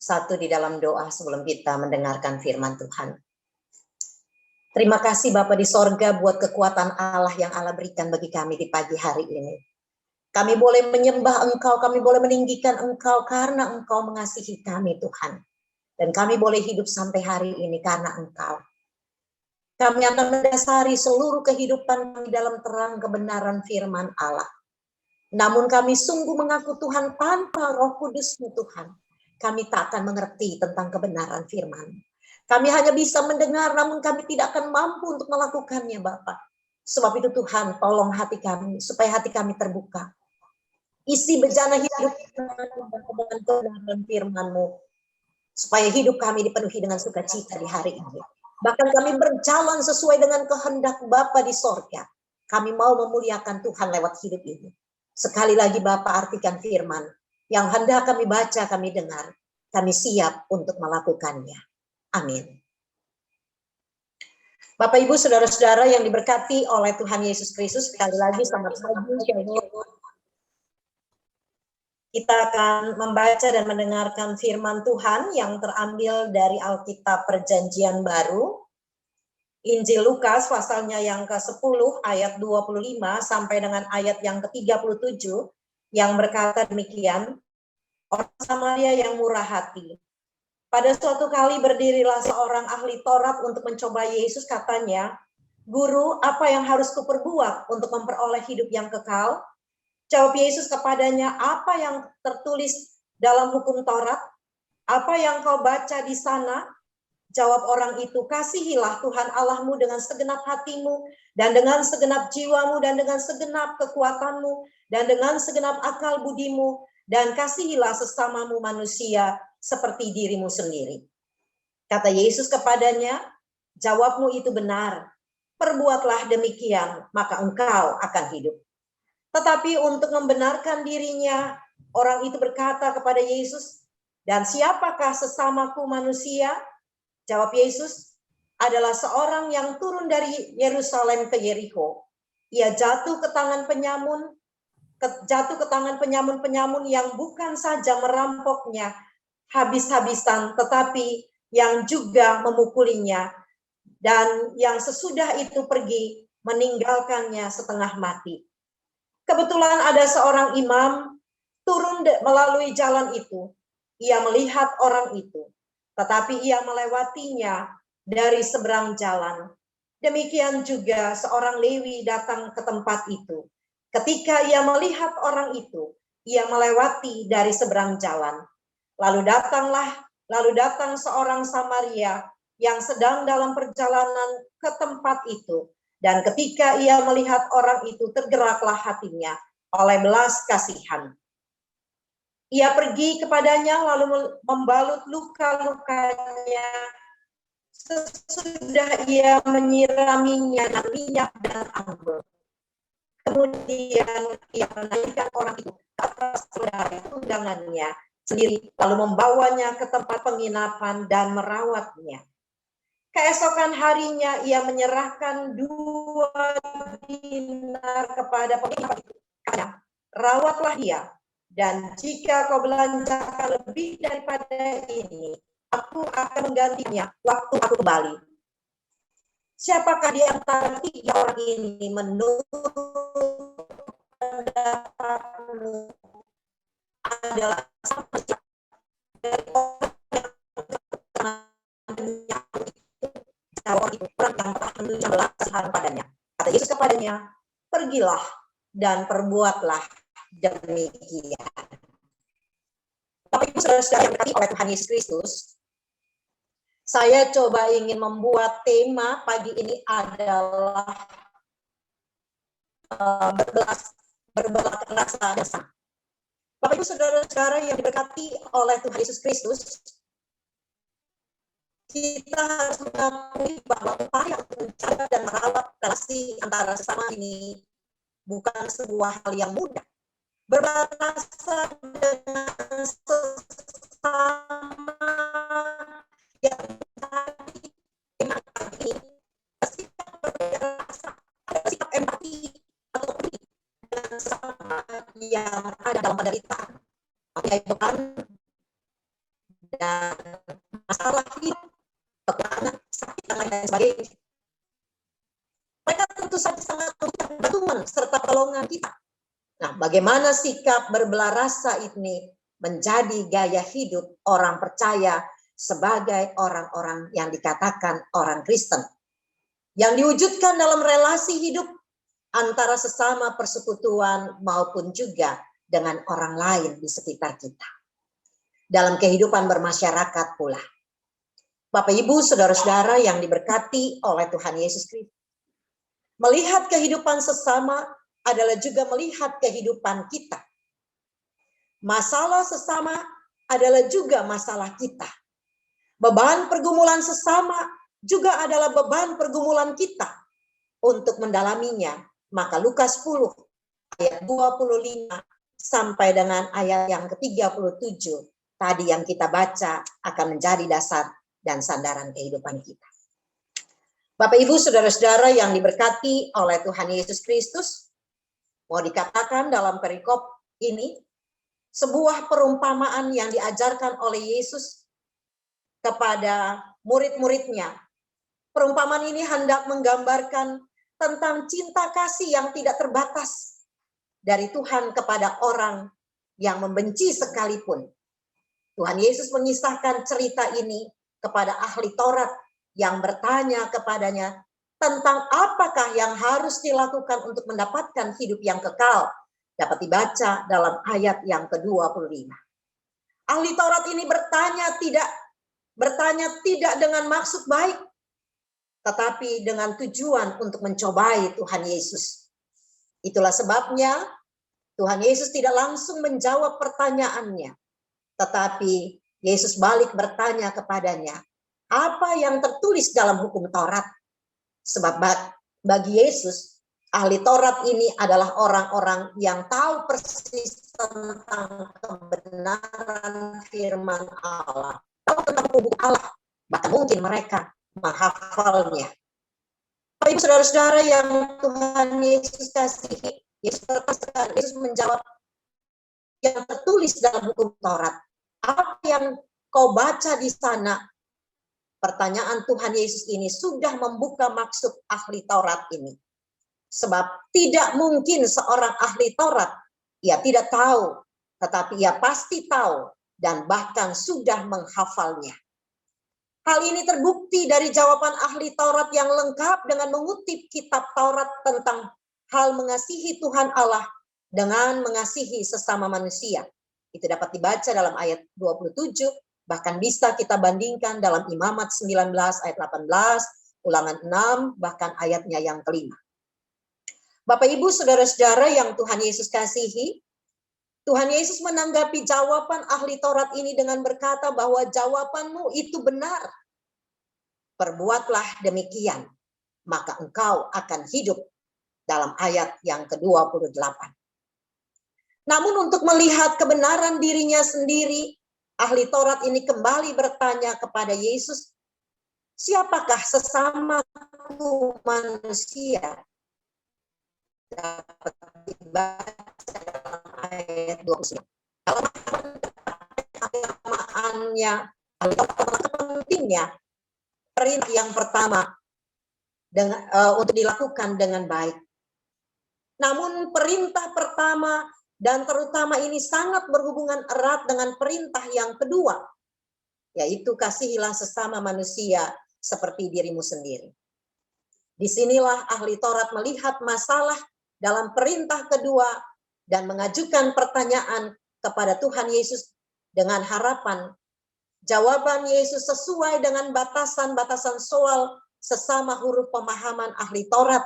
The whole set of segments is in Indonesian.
satu di dalam doa sebelum kita mendengarkan firman Tuhan. Terima kasih Bapa di sorga buat kekuatan Allah yang Allah berikan bagi kami di pagi hari ini. Kami boleh menyembah Engkau, kami boleh meninggikan Engkau karena Engkau mengasihi kami Tuhan. Dan kami boleh hidup sampai hari ini karena Engkau. Kami akan mendasari seluruh kehidupan kami dalam terang kebenaran firman Allah. Namun kami sungguh mengaku Tuhan, tanpa Roh Kudus-Mu Tuhan, kami tak akan mengerti tentang kebenaran firman. Kami hanya bisa mendengar, namun kami tidak akan mampu untuk melakukannya, Bapak. Sebab itu Tuhan, tolong hati kami, supaya hati kami terbuka. Isi bejana hidup dengan kebenaran firman-Mu, supaya hidup kami dipenuhi dengan sukacita di hari ini. Bahkan kami berjalan sesuai dengan kehendak Bapa di sorga. Kami mau memuliakan Tuhan lewat hidup ini. Sekali lagi Bapak artikan firman, yang hendak kami baca, kami dengar, kami siap untuk melakukannya. Amin. Bapak Ibu Saudara-saudara yang diberkati oleh Tuhan Yesus Kristus, sekali lagi selamat pagi. Kita akan membaca dan mendengarkan firman Tuhan yang terambil dari Alkitab Perjanjian Baru, Injil Lukas pasalnya yang ke-10 ayat 25 sampai dengan ayat yang ke-37 yang berkata demikian, orang Samaria yang murah hati. Pada suatu kali berdirilah seorang ahli Taurat untuk mencoba Yesus, katanya, "Guru, apa yang harus kuperbuat untuk memperoleh hidup yang kekal?" Jawab Yesus kepadanya, "Apa yang tertulis dalam hukum Taurat? Apa yang kau baca di sana?" Jawab orang itu, "Kasihilah Tuhan Allahmu dengan segenap hatimu, dan dengan segenap jiwamu, dan dengan segenap kekuatanmu, dan dengan segenap akal budimu, dan kasihilah sesamamu manusia seperti dirimu sendiri." Kata Yesus kepadanya, "Jawabmu itu benar, perbuatlah demikian, maka engkau akan hidup." Tetapi untuk membenarkan dirinya, orang itu berkata kepada Yesus, "Dan siapakah sesamaku manusia?" Jawab Yesus, "Adalah seorang yang turun dari Yerusalem ke Yerikho. Ia jatuh ke tangan penyamun yang bukan saja merampoknya habis-habisan, tetapi yang juga memukulinya, dan yang sesudah itu pergi meninggalkannya setengah mati. Kebetulan ada seorang imam turun melalui jalan itu. Ia melihat orang itu, tetapi ia melewatinya dari seberang jalan. Demikian juga seorang Lewi datang ke tempat itu. Ketika ia melihat orang itu, ia melewati dari seberang jalan. Lalu datang seorang Samaria yang sedang dalam perjalanan ke tempat itu. Dan ketika ia melihat orang itu, tergeraklah hatinya oleh belas kasihan. Ia pergi kepadanya lalu membalut luka-lukanya. Sesudah ia menyiraminya dengan minyak dan anggur. Kemudian ia menaikkan orang itu ke atas undangannya sendiri, lalu membawanya ke tempat penginapan dan merawatnya. Keesokan harinya ia menyerahkan 2 dinar kepada penginapan itu. Katanya, "Rawatlah dia, dan jika kau belanjakan lebih daripada ini, aku akan menggantinya waktu aku kembali." Siapakah di antara 3 orang ini menurut pendapatmu adalah sama dari orang yang orang itu, orang yang telah menunjukkan belas kasihan padanya? Kata Yesus kepadanya, "Pergilah dan perbuatlah demikian." Bapak Ibu Saudara-saudara yang diberkati oleh Tuhan Yesus Kristus, saya coba ingin membuat tema pagi ini adalah berbelas rasa dosa. Bapak Ibu Saudara-saudara yang diberkati oleh Tuhan Yesus Kristus, kita harus mengakui bahwa upaya untuk menjaga dan merawat relasi antara sesama ini bukan sebuah hal yang mudah. Berbatasan dengan sesama yang tadi ini, sikap berrasa, sikap empati atau peduli dengan sesama yang ada dalam penderitaan. Tapi bukan dan masalah hidup, kekurangan, sakit, dan lain sebagainya. Mereka tentu saja sangat membutuhkan bantuan serta pertolongan kita. Nah, bagaimana sikap berbelah rasa ini menjadi gaya hidup orang percaya sebagai orang-orang yang dikatakan orang Kristen, yang diwujudkan dalam relasi hidup antara sesama persekutuan maupun juga dengan orang lain di sekitar kita. Dalam kehidupan bermasyarakat pula. Bapak, Ibu, saudara-saudara yang diberkati oleh Tuhan Yesus Kristus. Melihat kehidupan sesama adalah juga melihat kehidupan kita. Masalah sesama adalah juga masalah kita. Beban pergumulan sesama juga adalah beban pergumulan kita. Untuk mendalaminya, maka Lukas 10 ayat 25 sampai dengan ayat yang ke-37 tadi yang kita baca akan menjadi dasar dan sandaran kehidupan kita. Bapak, Ibu, saudara-saudara yang diberkati oleh Tuhan Yesus Kristus, mau dikatakan dalam perikop ini, sebuah perumpamaan yang diajarkan oleh Yesus kepada murid-muridnya. Perumpamaan ini hendak menggambarkan tentang cinta kasih yang tidak terbatas dari Tuhan kepada orang yang membenci sekalipun. Tuhan Yesus mengisahkan cerita ini kepada ahli Taurat yang bertanya kepadanya tentang apakah yang harus dilakukan untuk mendapatkan hidup yang kekal. Dapat dibaca dalam ayat yang ke-25. Ahli Taurat ini bertanya tidak dengan maksud baik, tetapi dengan tujuan untuk mencobai Tuhan Yesus. Itulah sebabnya Tuhan Yesus tidak langsung menjawab pertanyaannya, tetapi Yesus balik bertanya kepadanya, apa yang tertulis dalam hukum Taurat? Sebab bagi Yesus, ahli Taurat ini adalah orang-orang yang tahu persis tentang kebenaran firman Allah, tahu tentang hukum Allah, bahkan mungkin mereka menghafalnya. Bapak, Ibu, saudara-saudara yang Tuhan Yesus kasihi, Yesus menjawab yang tertulis dalam hukum Taurat. Apa yang kau baca di sana? Pertanyaan Tuhan Yesus ini sudah membuka maksud ahli Taurat ini. Sebab tidak mungkin seorang ahli Taurat, ia tidak tahu, tetapi ia pasti tahu dan bahkan sudah menghafalnya. Hal ini terbukti dari jawaban ahli Taurat yang lengkap dengan mengutip kitab Taurat tentang hal mengasihi Tuhan Allah dengan mengasihi sesama manusia. Itu dapat dibaca dalam ayat 27, bahkan bisa kita bandingkan dalam Imamat 19 ayat 18, Ulangan 6, bahkan ayatnya yang kelima. Bapak, Ibu, saudara-saudara yang Tuhan Yesus kasihi, Tuhan Yesus menanggapi jawaban ahli Taurat ini dengan berkata bahwa jawabanmu itu benar. Perbuatlah demikian, maka engkau akan hidup, dalam ayat yang ke-28. Namun untuk melihat kebenaran dirinya sendiri, ahli Taurat ini kembali bertanya kepada Yesus, siapakah sesamaku manusia? Dapat dibaca dalam ayat 29. Dalam agamaannya, pentingnya perintah yang pertama untuk dilakukan dengan baik. Namun perintah pertama dan terutama ini sangat berhubungan erat dengan perintah yang kedua, yaitu kasihilah sesama manusia seperti dirimu sendiri. Disinilah ahli Taurat melihat masalah dalam perintah kedua dan mengajukan pertanyaan kepada Tuhan Yesus dengan harapan jawaban Yesus sesuai dengan batasan-batasan soal sesama huruf pemahaman ahli Taurat.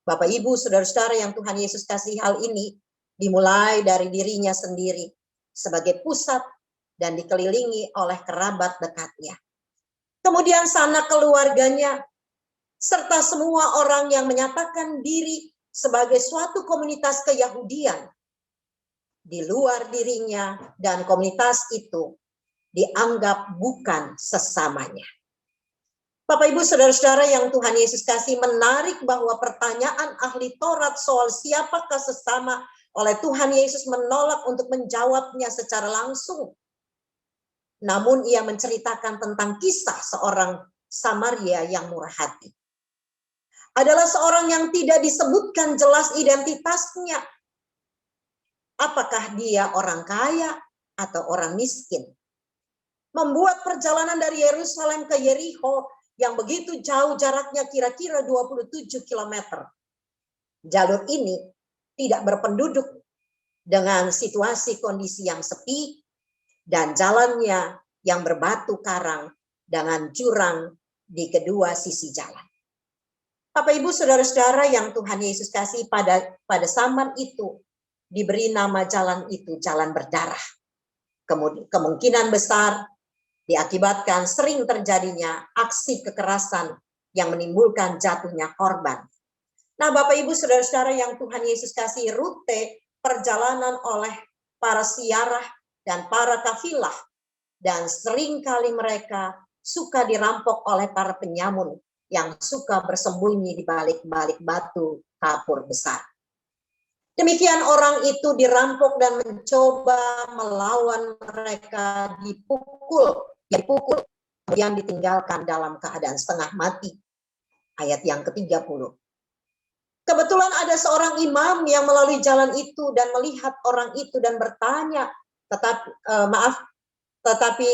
Bapak, Ibu, saudara-saudara yang Tuhan Yesus kasih, hal ini dimulai dari dirinya sendiri sebagai pusat dan dikelilingi oleh kerabat dekatnya. Kemudian sanak keluarganya, serta semua orang yang menyatakan diri sebagai suatu komunitas keyahudian. Di luar dirinya dan komunitas itu dianggap bukan sesamanya. Bapak, Ibu, saudara-saudara yang Tuhan Yesus kasih, menarik bahwa pertanyaan ahli Taurat soal siapakah sesama oleh Tuhan Yesus menolak untuk menjawabnya secara langsung. namun ia menceritakan tentang kisah seorang Samaria yang murah hati. Adalah seorang yang tidak disebutkan jelas identitasnya. Apakah dia orang kaya atau orang miskin? Membuat perjalanan dari Yerusalem ke Yeriko yang begitu jauh, jaraknya kira-kira 27 km. Jalur ini tidak berpenduduk dengan situasi kondisi yang sepi dan jalannya yang berbatu karang dengan jurang di kedua sisi jalan. Bapak Ibu saudara-saudara yang Tuhan Yesus kasih, pada zaman itu diberi nama jalan itu jalan berdarah. Kemungkinan besar diakibatkan sering terjadinya aksi kekerasan yang menimbulkan jatuhnya korban. Nah, Bapak Ibu saudara-saudara yang Tuhan Yesus kasih, rute perjalanan oleh para siarah dan para kafilah, dan seringkali mereka suka dirampok oleh para penyamun yang suka bersembunyi di balik-balik batu kapur besar. Demikian orang itu dirampok dan mencoba melawan mereka, dipukul, kemudian ditinggalkan dalam keadaan setengah mati. Ayat yang ke-30. Kebetulan ada seorang imam yang melalui jalan itu dan melihat orang itu dan bertanya, tetapi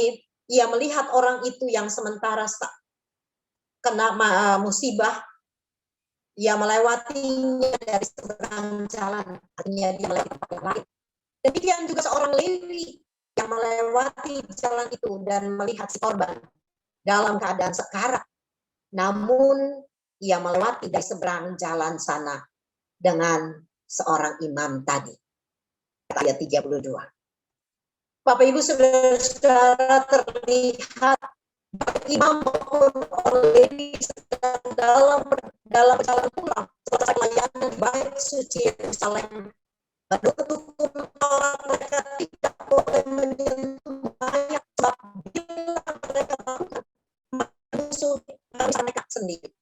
ia melihat orang itu yang sementara kena musibah, ia melewatinya dari seberang jalan, artinya dia melewati tempat yang lain. Demikian juga seorang Lewi yang melewati jalan itu dan melihat si korban dalam keadaan sekarat, namun ia melewati dari seberang jalan sana dengan seorang imam tadi. Ayat 32. Bapak Ibu saudara, terlihat imam maupun orang Lewi dalam jalan pulang selesai pelayanan di bait suci Yerusalem. Menurut hukum Taurat mereka tidak boleh menyentuh mayat, sebab bila mereka melakukan musuh mereka sendiri.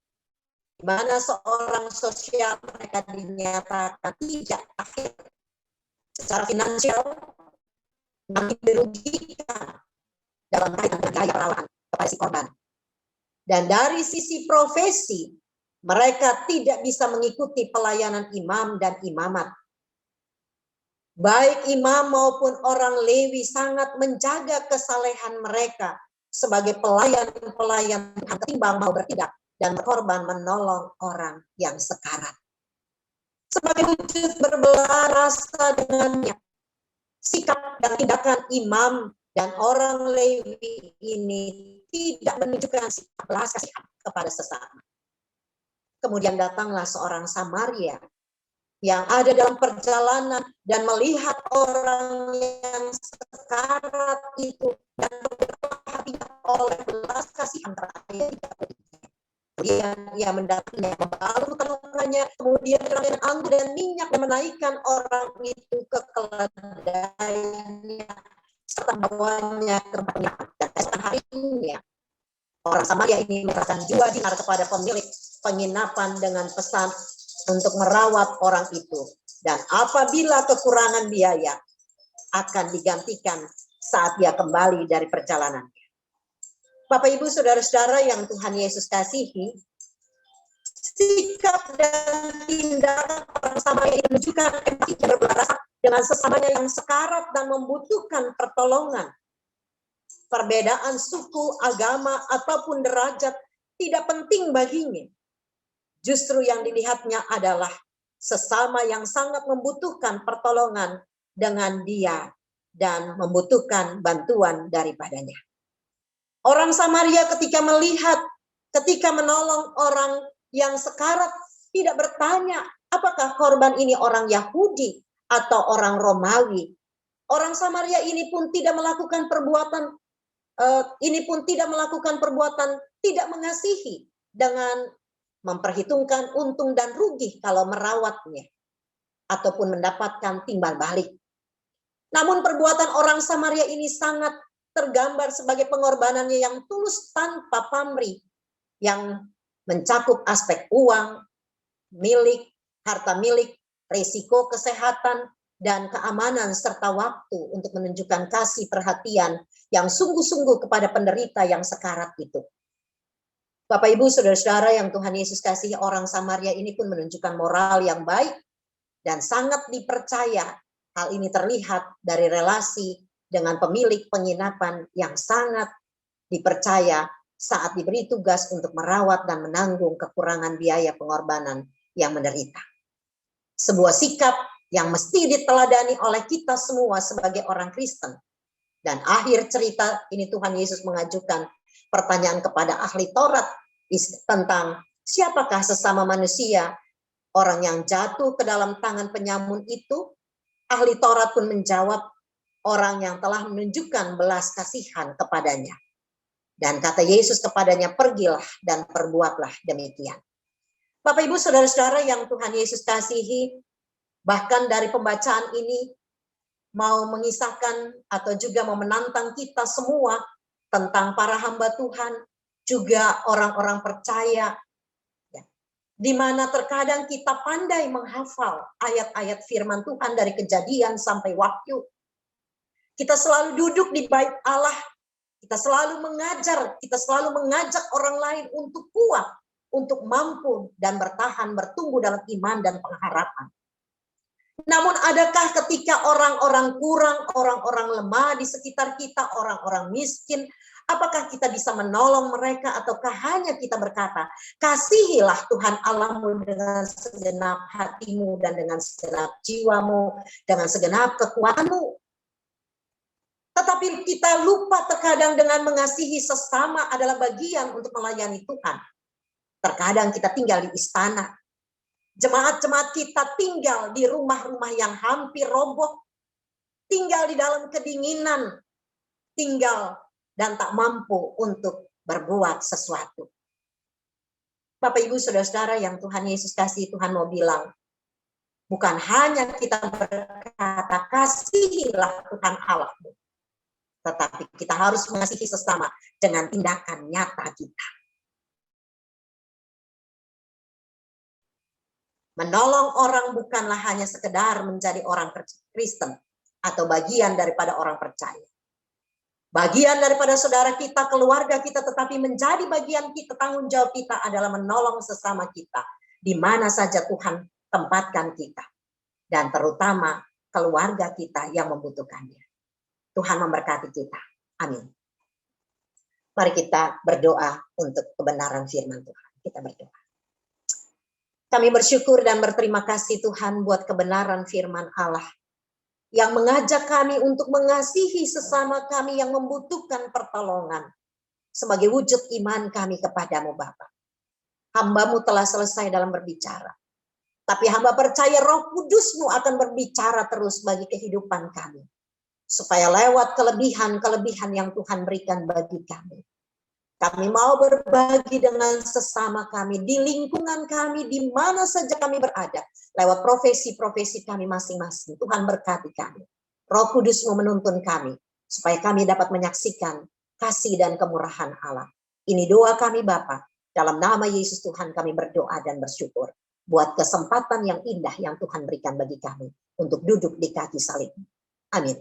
Di mana seorang sosial mereka dinyatakan tidak akhir secara finansial, nanti dirugikan dalam kaitan dengan biaya perawatan kepada si korban. Dan dari sisi profesi, mereka tidak bisa mengikuti pelayanan imam dan imamat. Baik imam maupun orang Lewi sangat menjaga kesalehan mereka sebagai pelayan-pelayan Tuhan ketimbang mau bertindak dan berkorban menolong orang yang sekarat. Sebagai wujud berbelah rasa dengannya, sikap dan tindakan imam dan orang Lewi ini tidak menunjukkan sikap belas kasihan kepada sesama. Kemudian datanglah seorang Samaria yang ada dalam perjalanan dan melihat orang yang sekarat itu dan berperhatian oleh belas kasihan terakhir. Kemudian ia mendatanginya, membalurkan lukanya, kemudian dengan anggur dan minyak dan menaikkan orang itu ke keledainya serta membawanya ke tempatnya. Dan esok harinya orang Samaria ini menyerahkan 2 dinar kepada pemilik penginapan dengan pesan untuk merawat orang itu, dan apabila kekurangan biaya akan digantikan saat dia kembali dari perjalanan. Bapak Ibu saudara-saudara yang Tuhan Yesus kasihi, sikap dan tindakan orang Samaria ini menunjukkan empati yang berbelah rasa dengan sesamanya yang sekarat dan membutuhkan pertolongan. Perbedaan suku, agama, ataupun derajat tidak penting baginya. Justru yang dilihatnya adalah sesama yang sangat membutuhkan pertolongan dengan dia dan membutuhkan bantuan daripadanya. Orang Samaria ketika menolong orang yang sekarat tidak bertanya apakah korban ini orang Yahudi atau orang Romawi. Orang Samaria ini pun tidak melakukan perbuatan tidak mengasihi dengan memperhitungkan untung dan rugi kalau merawatnya ataupun mendapatkan timbal balik. Namun perbuatan orang Samaria ini sangat tergambar sebagai pengorbanannya yang tulus tanpa pamrih, yang mencakup aspek uang, harta milik, risiko kesehatan, dan keamanan serta waktu untuk menunjukkan kasih perhatian yang sungguh-sungguh kepada penderita yang sekarat itu. Bapak Ibu Saudara-saudara yang Tuhan Yesus kasihi, orang Samaria ini pun menunjukkan moral yang baik dan sangat dipercaya. Hal ini terlihat dari relasi dengan pemilik penginapan yang sangat dipercaya saat diberi tugas untuk merawat dan menanggung kekurangan biaya pengorbanan yang menderita. Sebuah sikap yang mesti diteladani oleh kita semua sebagai orang Kristen. Dan akhir cerita ini Tuhan Yesus mengajukan pertanyaan kepada ahli Taurat tentang siapakah sesama manusia orang yang jatuh ke dalam tangan penyamun itu. Ahli Taurat pun menjawab, orang yang telah menunjukkan belas kasihan kepadanya. Dan kata Yesus kepadanya, pergilah dan perbuatlah demikian. Bapak Ibu Saudara-saudara yang Tuhan Yesus kasihi, bahkan dari pembacaan ini mau mengisahkan atau juga mau menantang kita semua tentang para hamba Tuhan, juga orang-orang percaya, ya, di mana terkadang kita pandai menghafal ayat-ayat firman Tuhan dari Kejadian sampai Wahyu. Kita selalu duduk di bait Allah, kita selalu mengajar, kita selalu mengajak orang lain untuk kuat, untuk mampu dan bertahan, bertumbuh dalam iman dan pengharapan. Namun adakah ketika orang-orang kurang, orang-orang lemah di sekitar kita, orang-orang miskin, apakah kita bisa menolong mereka ataukah hanya kita berkata, kasihilah Tuhan Allahmu dengan segenap hatimu dan dengan segenap jiwamu, dengan segenap kekuatanmu. Tetapi kita lupa terkadang dengan mengasihi sesama adalah bagian untuk melayani Tuhan. Terkadang kita tinggal di istana. Jemaat-jemaat kita tinggal di rumah-rumah yang hampir roboh. Tinggal di dalam kedinginan. Tinggal dan tak mampu untuk berbuat sesuatu. Bapak Ibu Saudara-saudara yang Tuhan Yesus kasih, Tuhan mau bilang, bukan hanya kita berkata, kasihilah Tuhan Allahmu. Tetapi kita harus mengasihi sesama dengan tindakan nyata kita. Menolong orang bukanlah hanya sekedar menjadi orang Kristen atau bagian daripada orang percaya. Bagian daripada saudara kita, keluarga kita, tetapi menjadi bagian kita, tanggung jawab kita adalah menolong sesama kita di mana saja Tuhan tempatkan kita. Dan terutama keluarga kita yang membutuhkannya. Tuhan memberkati kita. Amin. Mari kita berdoa untuk kebenaran firman Tuhan. Kita berdoa. Kami bersyukur dan berterima kasih Tuhan buat kebenaran firman Allah yang mengajak kami untuk mengasihi sesama kami yang membutuhkan pertolongan sebagai wujud iman kami kepadamu Bapa. Hamba-Mu telah selesai dalam berbicara. Tapi hamba percaya Roh Kudus-Mu akan berbicara terus bagi kehidupan kami. Supaya lewat kelebihan-kelebihan yang Tuhan berikan bagi kami. Kami mau berbagi dengan sesama kami, di lingkungan kami, di mana saja kami berada. Lewat profesi-profesi kami masing-masing. Tuhan berkati kami. Roh Kudus-Mu menuntun kami. Supaya kami dapat menyaksikan kasih dan kemurahan Allah. Ini doa kami Bapa. Dalam nama Yesus Tuhan kami berdoa dan bersyukur. Buat kesempatan yang indah yang Tuhan berikan bagi kami. Untuk duduk di kaki salib. Amin.